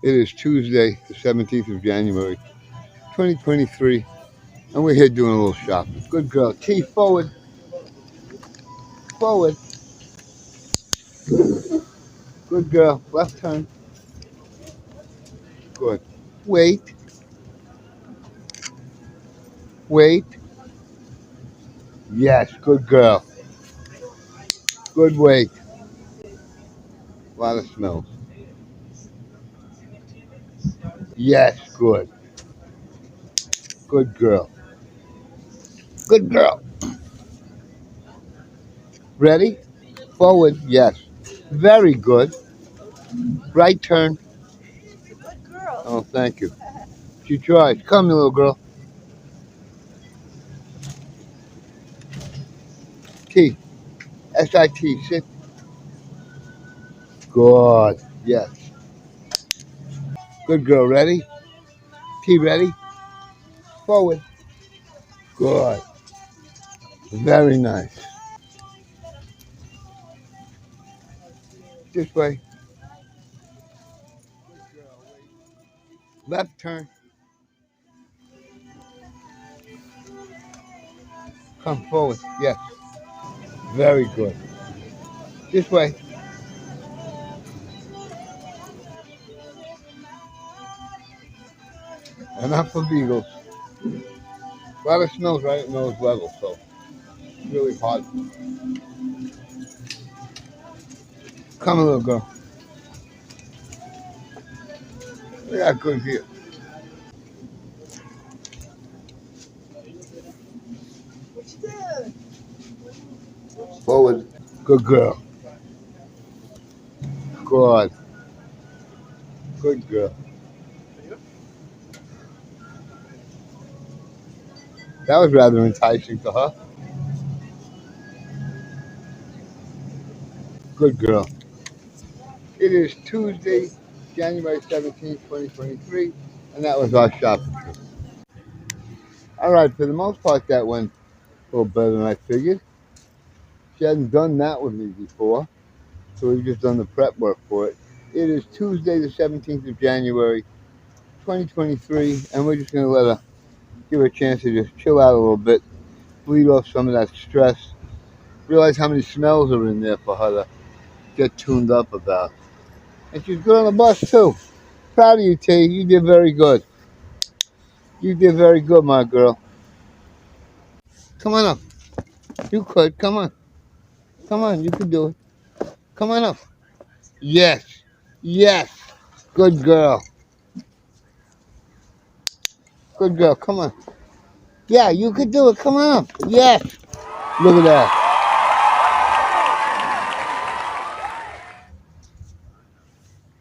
It is Tuesday, the 17th of January, 2023, and we're here doing a little shopping. Good girl. T, forward, forward. Good girl. Left turn. Good. Wait, wait. Yes, good girl. Good wait. A lot of smells. Yes, good. Good girl. Good girl. Ready? Forward. Yes. Very good. Right turn. Oh, thank you. She tried. Come, here, little girl. T. S-I-T. Sit. Good. Yes. Good girl. Ready? T, ready? Forward. Good. Very nice. This way. Left turn. Come forward. Yes. Very good. This way. Enough for beagles. A lot of smells right at nose level, so it's really hard. Come, little girl. We got good here. Forward. Good girl. Good. Good girl. That was rather enticing to her. Good girl. It is Tuesday, January 17th, 2023, and that was our shopping trip. All right, for the most part, that went a little better than I figured. She hadn't done that with me before, so we've just done the prep work for it. It is Tuesday, the 17th of January, 2023, and we're just going to let her give her a chance to just chill out a little bit, bleed off some of that stress, realize how many smells are in there for her to get tuned up about. And she's good on the bus, too. Proud of you, T. You did very good. You did very good, my girl. Come on up. You could. Come on. Come on. You could do it. Come on up. Yes. Yes. Good girl. Good girl. Come on. Yeah, you could do it. Come on up. Yes. Look at that.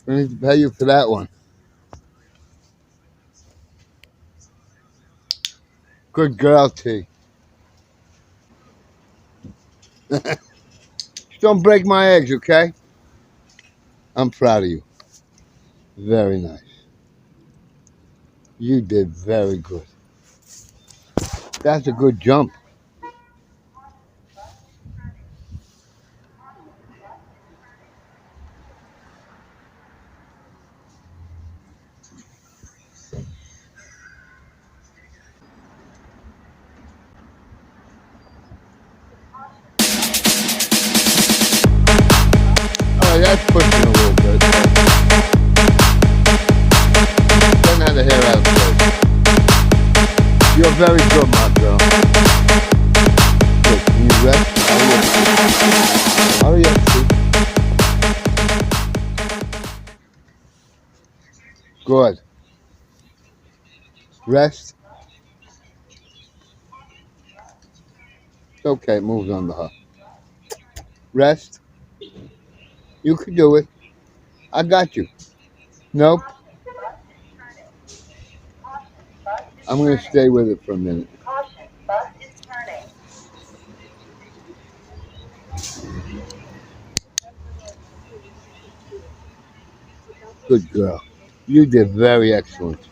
I need to pay you for that one. Good girl, T. Just don't break my eggs, okay? I'm proud of you. Very nice. You did very good. That's a good jump. All right, that's pushing a little bit. Doesn't have the hair out of place. You're very good, my girl. Good. Can you rest? Hurry up, T. Good. Rest. It's okay. It moves on to her. Rest. You can do it. I got you. Nope. I'm going to stay with it for a minute. Good girl. You did very excellent.